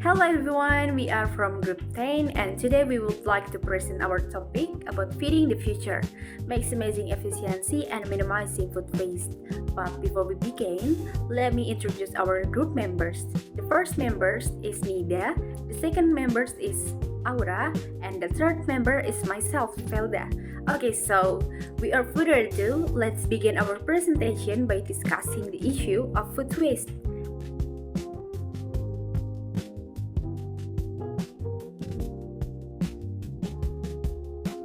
Hello everyone, we are from Group 10 and today we would like to present our topic about feeding the future, maximizing efficiency and minimizing food waste. But before we begin, let me introduce our group members. The first member is Nida, the second member is Aura, and the third member is myself, Felda. Okay, so without further ado, let's begin our presentation by discussing the issue of food waste.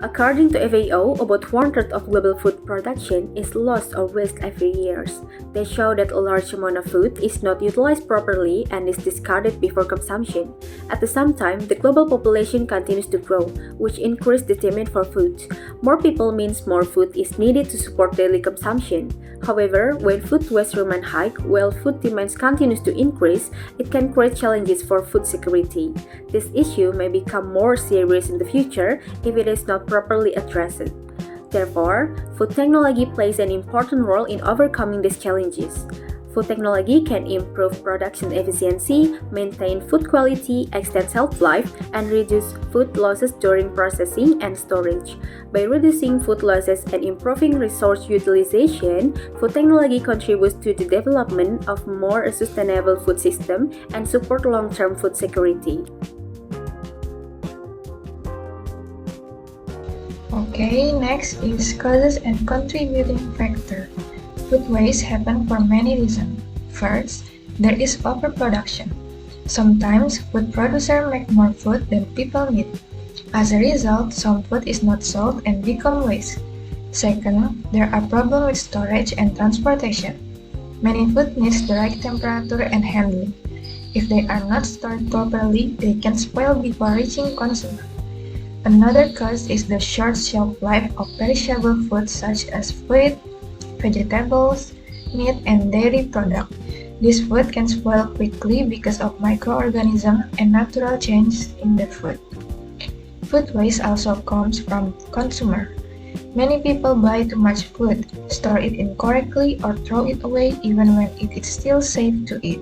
According to FAO, about one-third of global food production is lost or waste every year. They show that a large amount of food is not utilized properly and is discarded before consumption. At the same time, the global population continues to grow, which increases the demand for food. More people means more food is needed to support daily consumption. However, when food waste remains high while food demand continues to increase, it can create challenges for food security. This issue may become more serious in the future if it is not properly addressed. Therefore, food technology plays an important role in overcoming these challenges. Food technology can improve production efficiency, maintain food quality, extend shelf life, and reduce food losses during processing and storage. By reducing food losses and improving resource utilization, food technology contributes to the development of more sustainable food system and support long-term food security. Okay, next is causes and contributing factor. Food waste happen for many reasons. First, there is overproduction. Sometimes food producers make more food than people need. As a result, some food is not sold and become waste. Second, there are problems with storage and transportation. Many food needs the right temperature and handling. If they are not stored properly, they can spoil before reaching consumer. Another cause is the short shelf life of perishable foods such as fruit, vegetables, meat, and dairy products. This food can spoil quickly because of microorganisms and natural changes in the food. Food waste also comes from consumers. Many people buy too much food, store it incorrectly, or throw it away even when it is still safe to eat.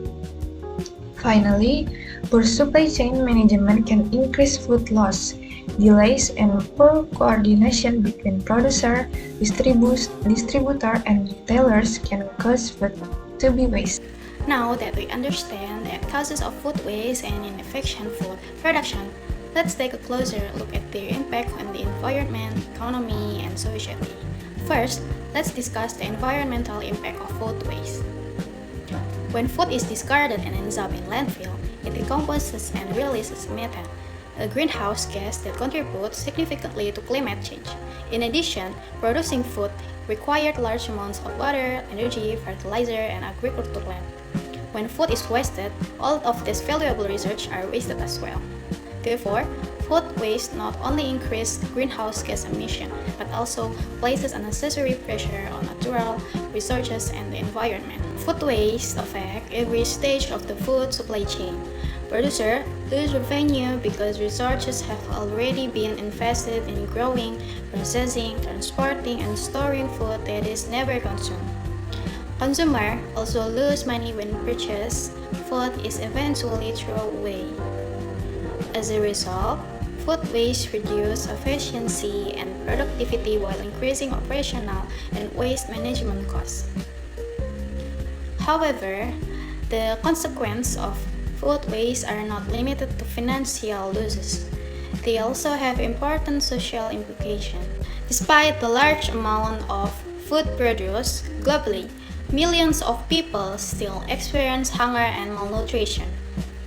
Finally, poor supply chain management can increase food loss. Delays and poor coordination between producer, distributor, and retailers can cause food to be wasted. Now that we understand the causes of food waste and inefficient food production, let's take a closer look at their impact on the environment, economy, and society. First, let's discuss the environmental impact of food waste. When food is discarded and ends up in landfill, it decomposes and releases methane, a greenhouse gas that contributes significantly to climate change. In addition, producing food required large amounts of water, energy, fertilizer, and agricultural land. When food is wasted, all of this valuable research are wasted as well. Therefore, food waste not only increases greenhouse gas emission, but also places unnecessary pressure on natural resources and the environment. Food waste affects every stage of the food supply chain. Producers lose revenue because resources have already been invested in growing, processing, transporting, and storing food that is never consumed. Consumers also lose money when purchased food is eventually thrown away. As a result, food waste reduces efficiency and productivity while increasing operational and waste management costs. However, the consequences of food waste are not limited to financial losses. They also have important social implications. Despite the large amount of food produced globally, millions of people still experience hunger and malnutrition.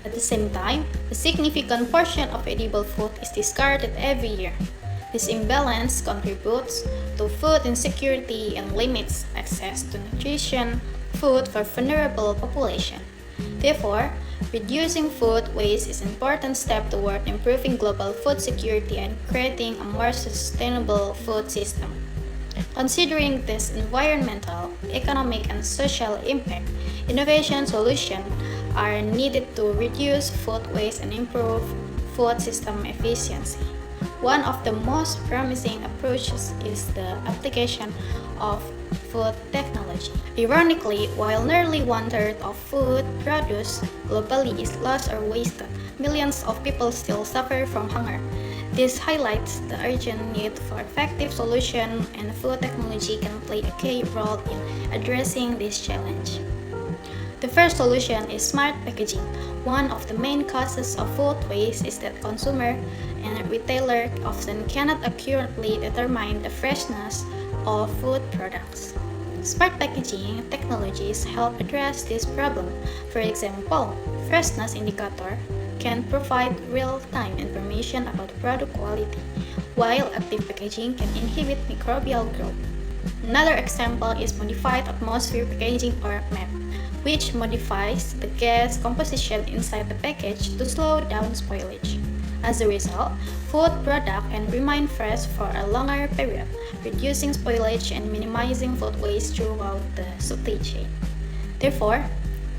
At the same time, a significant portion of edible food is discarded every year. This imbalance contributes to food insecurity and limits access to nutrition food for vulnerable population. Therefore, reducing food waste is an important step toward improving global food security and creating a more sustainable food system. Considering this environmental, economic, and social impact, innovation solutions are needed to reduce food waste and improve food system efficiency. One of the most promising approaches is the application of food technology. Ironically, while nearly one-third of food produced globally is lost or wasted, millions of people still suffer from hunger. This highlights the urgent need for effective solutions, and food technology can play a key role in addressing this challenge. The first solution is smart packaging. One of the main causes of food waste is that consumers and retailers often cannot accurately determine the freshness of food products. Smart packaging technologies help address this problem. For example, freshness indicator can provide real-time information about product quality, while active packaging can inhibit microbial growth. Another example is modified atmosphere packaging or MAP, which modifies the gas composition inside the package to slow down spoilage. As a result, food product can remain fresh for a longer period, reducing spoilage and minimizing food waste throughout the supply chain. Therefore,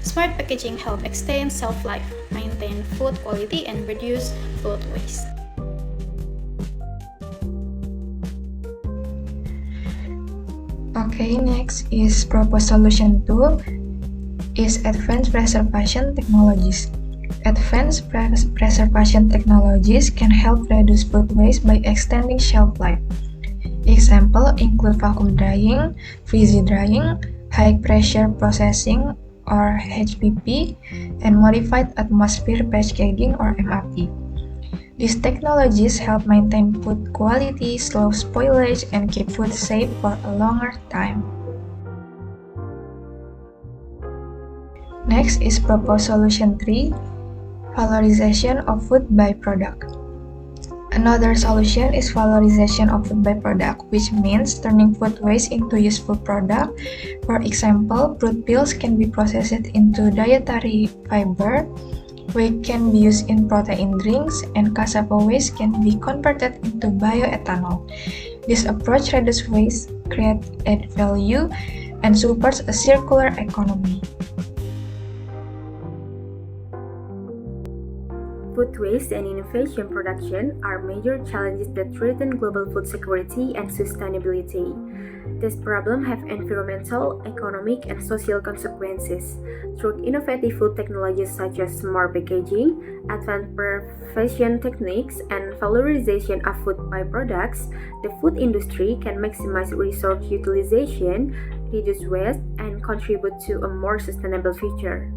smart packaging helps extend shelf life, maintain food quality, and reduce food waste. Okay, next is proposed solution 2 is advanced preservation technologies. Advanced preservation technologies can help reduce food waste by extending shelf life. Examples include vacuum drying, freeze drying, high pressure processing or HPP, and modified atmosphere packaging or MAP. These technologies help maintain food quality, slow spoilage, and keep food safe for a longer time. Next is proposed solution 3, valorization of food byproduct. Another solution is valorization of food byproduct, which means turning food waste into useful product. For example, fruit peels can be processed into dietary fiber, whey can be used in protein drinks, and cassava waste can be converted into bioethanol. This approach reduces waste, creates added value, and supports a circular economy. Food waste and inefficient production are major challenges that threaten global food security and sustainability. This problem have environmental, economic, and social consequences. Through innovative food technologies such as smart packaging, advanced preservation techniques, and valorization of food byproducts, the food industry can maximize resource utilization, reduce waste, and contribute to a more sustainable future.